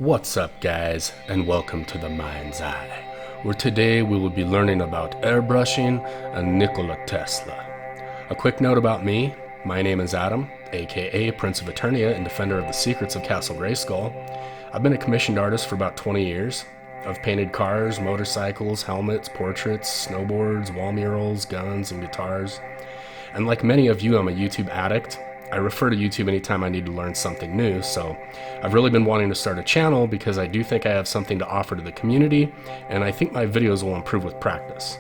What's up guys, and welcome to the Mind's Eye, where today we will be learning about airbrushing and Nikola Tesla. A quick note about me, my name is Adam, aka Prince of Eternia and Defender of the Secrets of Castle Grayskull. I've been a commissioned artist for about 20 years. I've painted cars, motorcycles, helmets, portraits, snowboards, wall murals, guns, and guitars. And like many of you, I'm a YouTube addict. I refer to YouTube anytime I need to learn something new, so I've really been wanting to start a channel because I do think I have something to offer to the community, and I think my videos will improve with practice.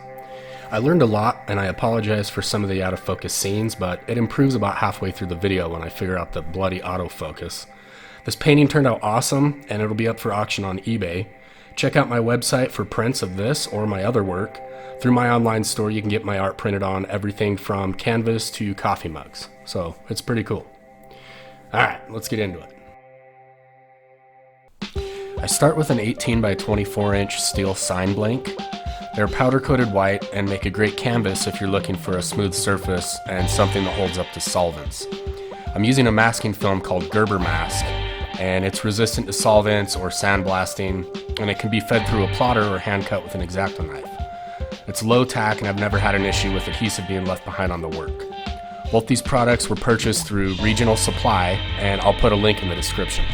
I learned a lot, and I apologize for some of the out of focus scenes, but it improves about halfway through the video when I figure out the bloody autofocus. This painting turned out awesome, and it'll be up for auction on eBay. Check out my website for prints of this or my other work. Through my online store, you can get my art printed on everything from canvas to coffee mugs. So it's pretty cool. Alright, let's get into it. I start with an 18 by 24 inch steel sign blank. They're powder coated white and make a great canvas if you're looking for a smooth surface and something that holds up to solvents. I'm using a masking film called Gerber mask, and it's resistant to solvents or sandblasting, and it can be fed through a plotter or hand cut with an X-Acto knife. It's low tack, and I've never had an issue with adhesive being left behind on the work. Both these products were purchased through Regional Supply, and I'll put a link in the description.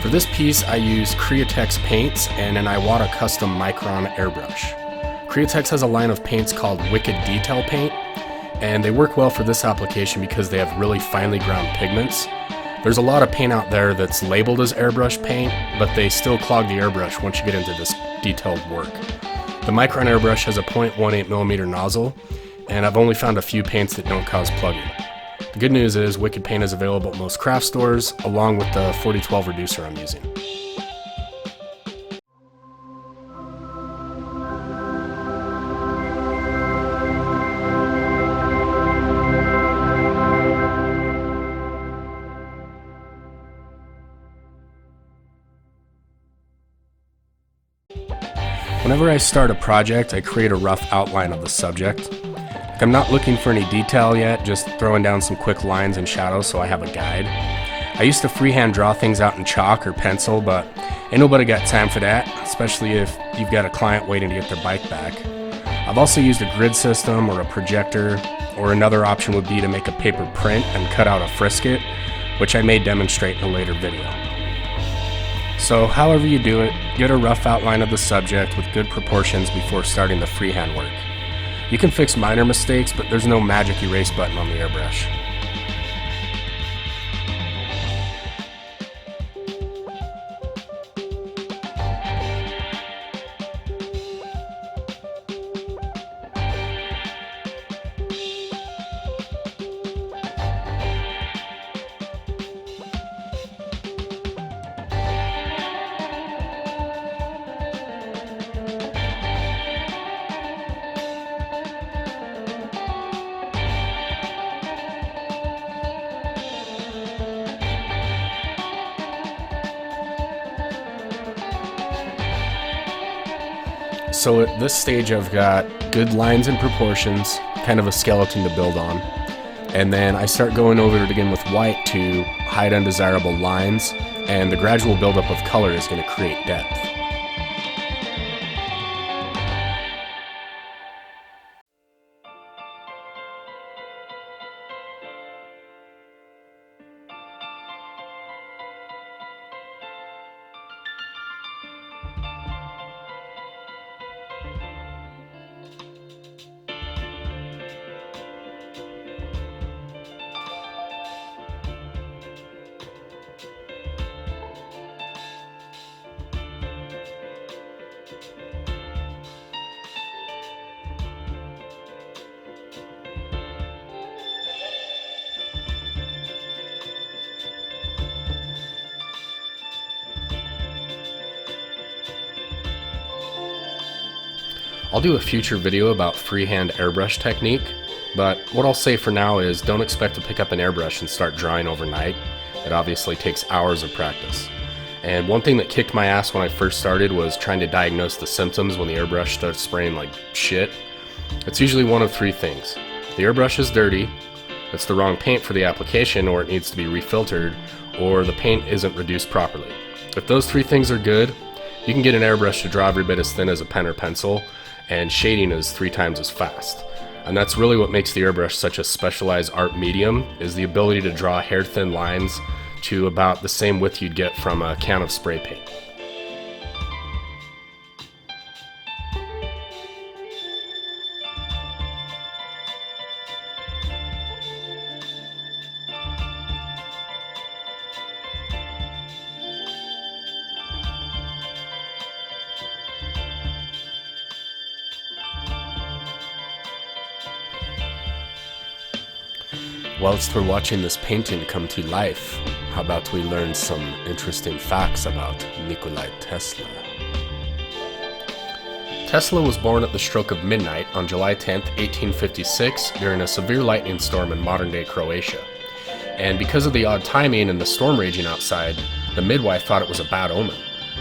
For this piece, I use Createx paints and an Iwata custom Micron airbrush. Createx has a line of paints called Wicked Detail Paint, and they work well for this application because they have really finely ground pigments. There's a lot of paint out there that's labeled as airbrush paint, but they still clog the airbrush once you get into this detailed work. The Micron airbrush has a 0.18mm nozzle, and I've only found a few paints that don't cause plugging. The good news is Wicked Paint is available at most craft stores, along with the 4012 reducer I'm using. Whenever I start a project, I create a rough outline of the subject. I'm not looking for any detail yet, just throwing down some quick lines and shadows so I have a guide. I used to freehand draw things out in chalk or pencil, but ain't nobody got time for that, especially if you've got a client waiting to get their bike back. I've also used a grid system or a projector, or another option would be to make a paper print and cut out a frisket, which I may demonstrate in a later video. So however you do it, get a rough outline of the subject with good proportions before starting the freehand work. You can fix minor mistakes, but there's no magic erase button on the airbrush. So at this stage I've got good lines and proportions, kind of a skeleton to build on. And then I start going over it again with white to hide undesirable lines, and the gradual buildup of color is going to create depth. I'll do a future video about freehand airbrush technique, but what I'll say for now is don't expect to pick up an airbrush and start drawing overnight. It obviously takes hours of practice. And one thing that kicked my ass when I first started was trying to diagnose the symptoms when the airbrush starts spraying like shit. It's usually one of three things. The airbrush is dirty, it's the wrong paint for the application, or it needs to be refiltered, or the paint isn't reduced properly. If those three things are good, you can get an airbrush to draw every bit as thin as a pen or pencil, and shading is 3 times as fast. And that's really what makes the airbrush such a specialized art medium, is the ability to draw hair-thin lines to about the same width you'd get from a can of spray paint. Whilst we're watching this painting come to life, how about we learn some interesting facts about Nikola Tesla? Tesla was born at the stroke of midnight on July 10, 1856, during a severe lightning storm in modern-day Croatia. And because of the odd timing and the storm raging outside, the midwife thought it was a bad omen.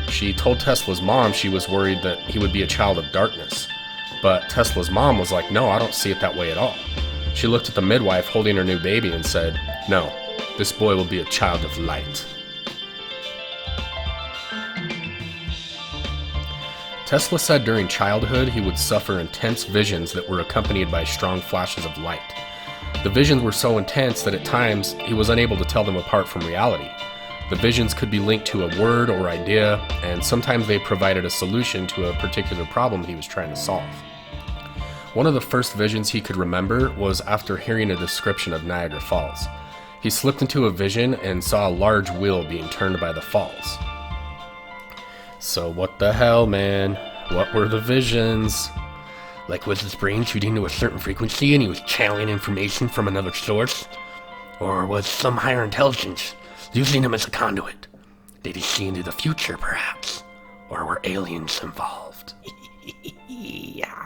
She told Tesla's mom she was worried that he would be a child of darkness. But Tesla's mom was like, "No, I don't see it that way at all." She looked at the midwife holding her new baby and said, "No, this boy will be a child of light." Tesla said during childhood he would suffer intense visions that were accompanied by strong flashes of light. The visions were so intense that at times he was unable to tell them apart from reality. The visions could be linked to a word or idea, and sometimes they provided a solution to a particular problem he was trying to solve. One of the first visions he could remember was after hearing a description of Niagara Falls. He slipped into a vision and saw a large wheel being turned by the falls. So what the hell, man? What were the visions? Like, was his brain shooting to a certain frequency and he was channeling information from another source? Or was some higher intelligence using him as a conduit? Did he see into the future, perhaps? Or were aliens involved? Yeah.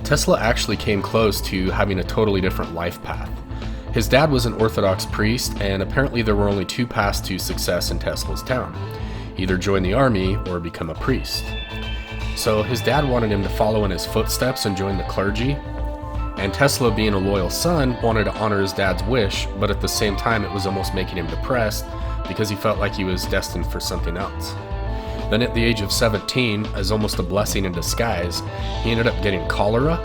Tesla actually came close to having a totally different life path. His dad was an Orthodox priest, and apparently there were only 2 paths to success in Tesla's town: either join the army or become a priest. So his dad wanted him to follow in his footsteps and join the clergy, and Tesla, being a loyal son, wanted to honor his dad's wish, but at the same time it was almost making him depressed because he felt like he was destined for something else. Then at the age of 17, as almost a blessing in disguise, he ended up getting cholera,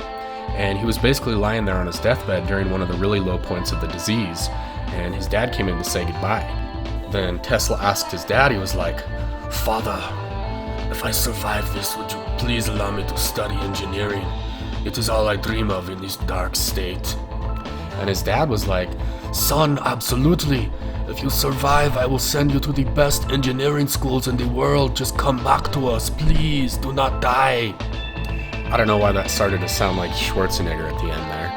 and he was basically lying there on his deathbed during one of the really low points of the disease, and his dad came in to say goodbye. Then Tesla asked his dad, he was like, "Father, if I survive this, would you please allow me to study engineering? It is all I dream of in this dark state." And his dad was like, "Son, absolutely. If you survive, I will send you to the best engineering schools in the world. Just come back to us, please. Do not die." I don't know why that started to sound like Schwarzenegger at the end there.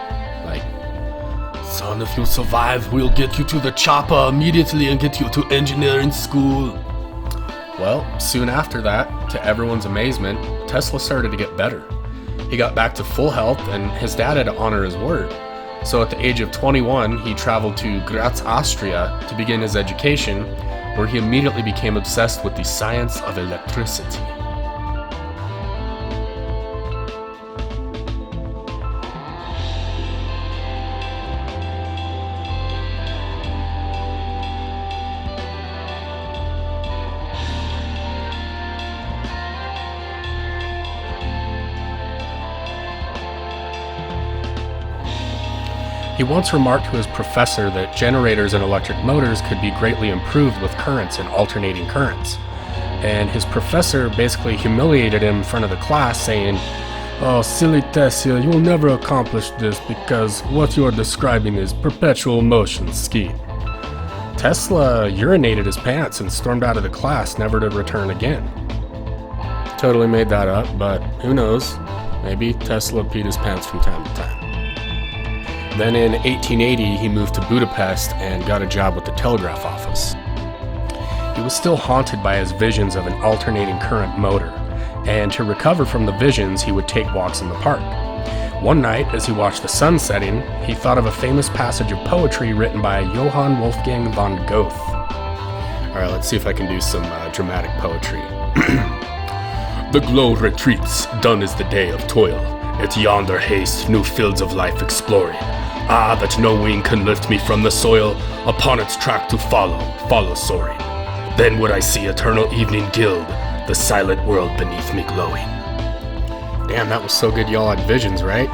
Like, "Son, if you survive, we'll get you to the chopper immediately and get you to engineering school." Well, soon after that, to everyone's amazement, Tesla started to get better. He got back to full health, and his dad had to honor his word. So at the age of 21, he traveled to Graz, Austria to begin his education, where he immediately became obsessed with the science of electricity. He once remarked to his professor that generators and electric motors could be greatly improved with currents and alternating currents. And his professor basically humiliated him in front of the class, saying, "Oh, silly Tesla, you will never accomplish this because what you are describing is perpetual motion ski." Tesla urinated his pants and stormed out of the class, never to return again. Totally made that up, but who knows? Maybe Tesla peed his pants from time to time. Then in 1880, he moved to Budapest and got a job with the telegraph office. He was still haunted by his visions of an alternating current motor, and to recover from the visions, he would take walks in the park. One night, as he watched the sun setting, he thought of a famous passage of poetry written by Johann Wolfgang von Goethe. All right, let's see if I can do some dramatic poetry. The glow retreats, done is the day of toil. At yonder haste, new fields of life exploring. Ah, that no wing can lift me from the soil, upon its track to follow soaring. Then would I see eternal evening gild, the silent world beneath me glowing. Damn, that was so good y'all had visions, right?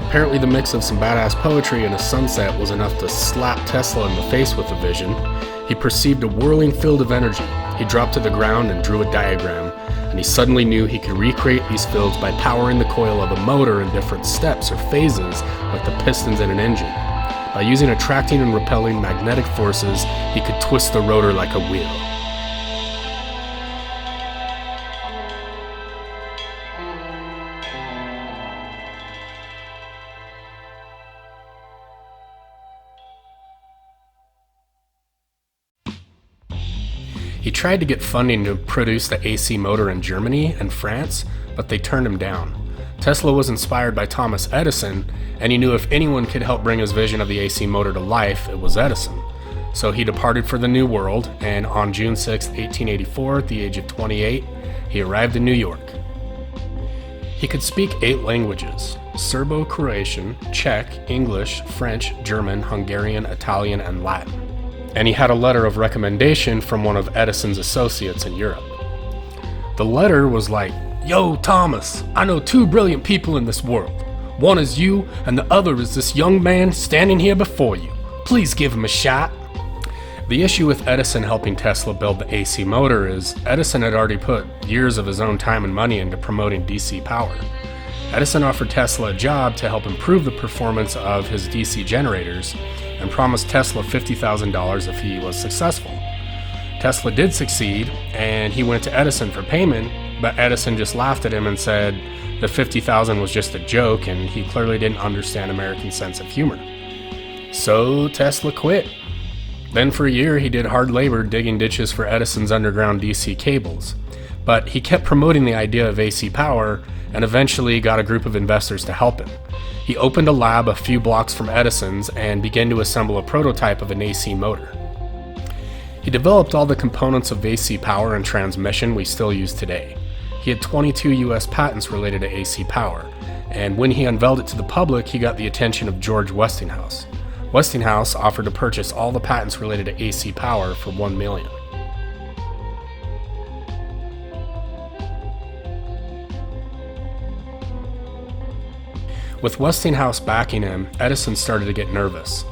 Apparently the mix of some badass poetry and a sunset was enough to slap Tesla in the face with a vision. He perceived a whirling field of energy. He dropped to the ground and drew a diagram, and he suddenly knew he could recreate these fields by powering the coil of a motor in different steps or phases, like the pistons in an engine. By using attracting and repelling magnetic forces, he could twist the rotor like a wheel. He tried to get funding to produce the AC motor in Germany and France, but they turned him down. Tesla was inspired by Thomas Edison, and he knew if anyone could help bring his vision of the AC motor to life, it was Edison. So he departed for the New World, and on June 6, 1884, at the age of 28, he arrived in New York. He could speak 8 languages: Serbo-Croatian, Czech, English, French, German, Hungarian, Italian, and Latin. And he had a letter of recommendation from one of Edison's associates in Europe. The letter was like, "Yo, Thomas, I know 2 brilliant people in this world. One is you, and the other is this young man standing here before you. Please give him a shot." The issue with Edison helping Tesla build the AC motor is Edison had already put years of his own time and money into promoting DC power. Edison offered Tesla a job to help improve the performance of his DC generators and promised Tesla $50,000 if he was successful. Tesla did succeed, and he went to Edison for payment, but Edison just laughed at him and said the $50,000 was just a joke, and he clearly didn't understand American sense of humor. So Tesla quit. Then for a year he did hard labor digging ditches for Edison's underground DC cables. But he kept promoting the idea of AC power and eventually got a group of investors to help him. He opened a lab a few blocks from Edison's and began to assemble a prototype of an AC motor. He developed all the components of AC power and transmission we still use today. He had 22 US patents related to AC power, and when he unveiled it to the public, he got the attention of George Westinghouse. Westinghouse offered to purchase all the patents related to AC power for $1 million. With Westinghouse backing him, Edison started to get nervous.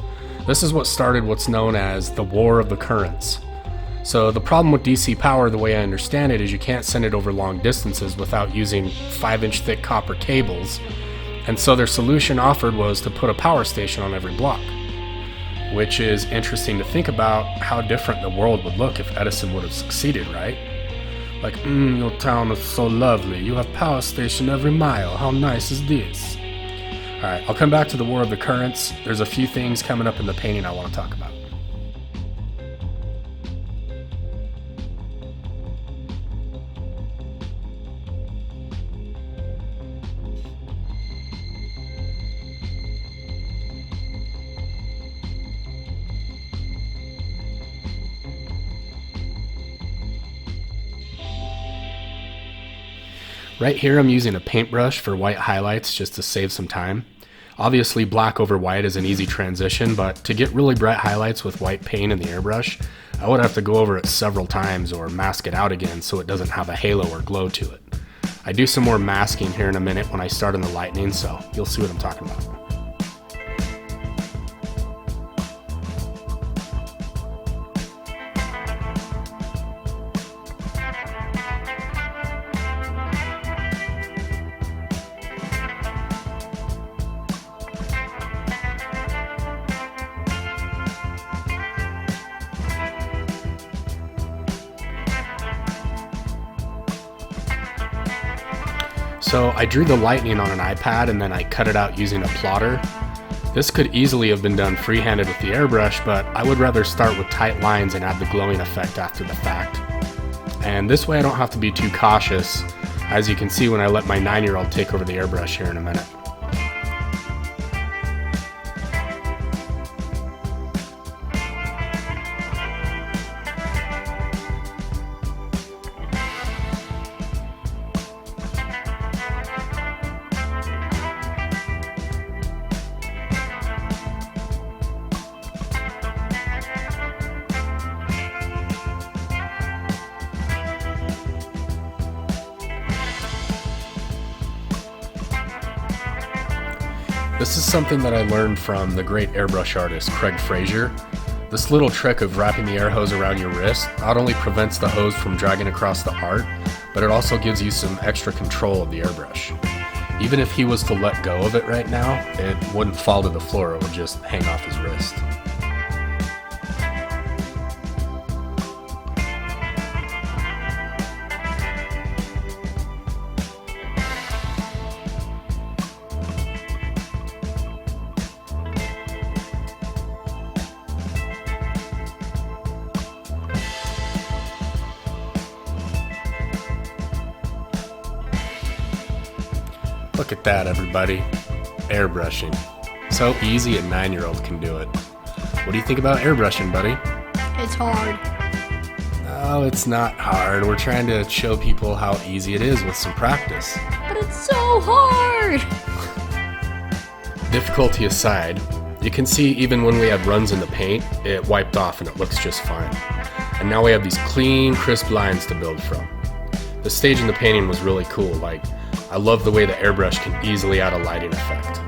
This is what started what's known as the War of the Currents. So the problem with DC power, the way I understand it, is you can't send it over long distances without using 5-inch thick copper cables, and so their solution offered was to put a power station on every block. Which is interesting to think about how different the world would look if Edison would have succeeded, right? Like, your town is so lovely, you have power station every mile, how nice is this? Alright, I'll come back to the War of the Currents. There's a few things coming up in the painting I want to talk about. Right here I'm using a paintbrush for white highlights just to save some time. Obviously black over white is an easy transition, but to get really bright highlights with white paint in the airbrush, I would have to go over it several times or mask it out again so it doesn't have a halo or glow to it. I do some more masking here in a minute when I start on the lightning, so you'll see what I'm talking about. So I drew the lightning on an iPad and then I cut it out using a plotter. This could easily have been done freehanded with the airbrush, but I would rather start with tight lines and add the glowing effect after the fact. And this way I don't have to be too cautious, as you can see when I let my 9-year-old take over the airbrush here in a minute. This is something that I learned from the great airbrush artist Craig Frazier. This little trick of wrapping the air hose around your wrist not only prevents the hose from dragging across the art, but it also gives you some extra control of the airbrush. Even if he was to let go of it right now, it wouldn't fall to the floor, it would just hang off his wrist. Look at that, everybody. Airbrushing. So easy a 9-year-old can do it. What do you think about airbrushing, buddy? It's hard. Oh, it's not hard. We're trying to show people how easy it is with some practice. But it's so hard! Difficulty aside, you can see even when we had runs in the paint, it wiped off and it looks just fine. And now we have these clean, crisp lines to build from. The stage in the painting was really cool. Like, I love the way the airbrush can easily add a lighting effect.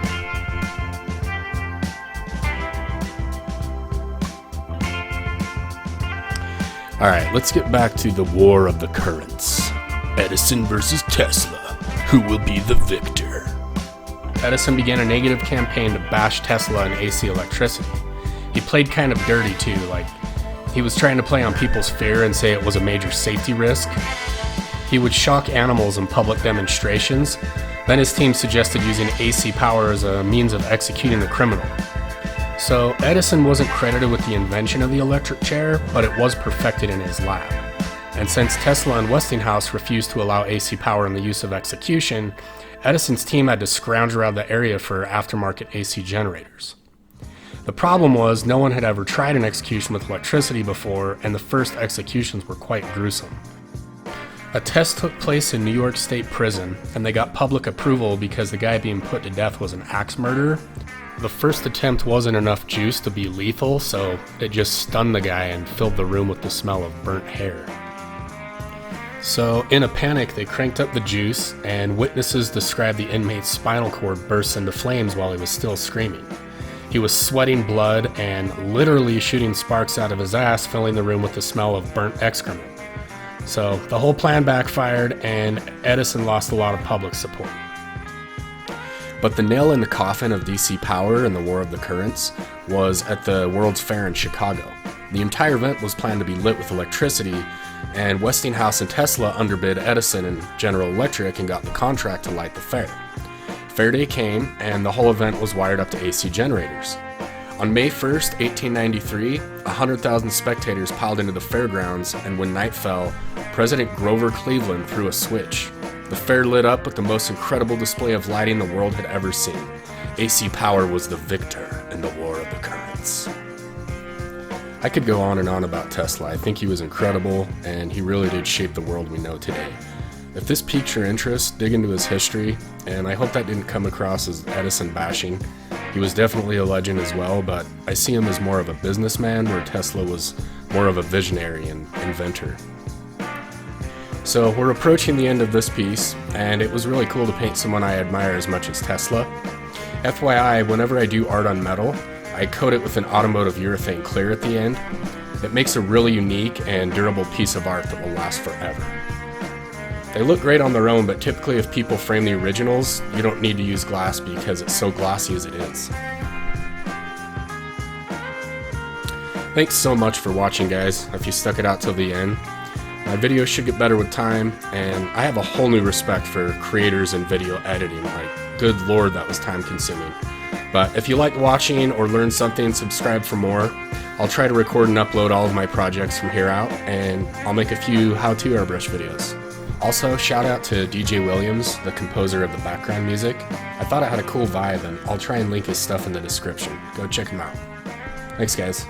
Alright, let's get back to the War of the Currents. Edison versus Tesla. Who will be the victor? Edison began a negative campaign to bash Tesla and AC electricity. He played kind of dirty too, like he was trying to play on people's fear and say it was a major safety risk. He would shock animals in public demonstrations. Then his team suggested using AC power as a means of executing the criminal. So Edison wasn't credited with the invention of the electric chair, but it was perfected in his lab. And since Tesla and Westinghouse refused to allow AC power in the use of execution, Edison's team had to scrounge around the area for aftermarket AC generators. The problem was no one had ever tried an execution with electricity before, and the first executions were quite gruesome. A test took place in New York State Prison, and they got public approval because the guy being put to death was an axe murderer. The first attempt wasn't enough juice to be lethal, so it just stunned the guy and filled the room with the smell of burnt hair. So, in a panic, they cranked up the juice, and witnesses described the inmate's spinal cord burst into flames while he was still screaming. He was sweating blood and literally shooting sparks out of his ass, filling the room with the smell of burnt excrement. So the whole plan backfired, and Edison lost a lot of public support. But the nail in the coffin of DC power in the War of the Currents was at the World's Fair in Chicago. The entire event was planned to be lit with electricity, and Westinghouse and Tesla underbid Edison and General Electric and got the contract to light the fair. Fair day came, and the whole event was wired up to AC generators. On May 1st, 1893, 100,000 spectators piled into the fairgrounds, and when night fell, President Grover Cleveland threw a switch. The fair lit up with the most incredible display of lighting the world had ever seen. AC power was the victor in the War of the Currents. I could go on and on about Tesla. I think he was incredible, and he really did shape the world we know today. If this piqued your interest, dig into his history, and I hope that didn't come across as Edison bashing. He was definitely a legend as well, but I see him as more of a businessman, where Tesla was more of a visionary and inventor. So we're approaching the end of this piece, and it was really cool to paint someone I admire as much as Tesla. FYI, whenever I do art on metal, I coat it with an automotive urethane clear at the end. It makes a really unique and durable piece of art that will last forever. They look great on their own, but typically if people frame the originals, you don't need to use glass because it's so glossy as it is. Thanks so much for watching, guys, if you stuck it out till the end. My videos should get better with time, and I have a whole new respect for creators and video editing. Like, good lord, that was time consuming. But if you like watching or learn something, subscribe for more. I'll try to record and upload all of my projects from here out, and I'll make a few how-to airbrush videos. Also, shout out to DJ Williams, the composer of the background music. I thought it had a cool vibe, and I'll try and link his stuff in the description. Go check him out. Thanks, guys.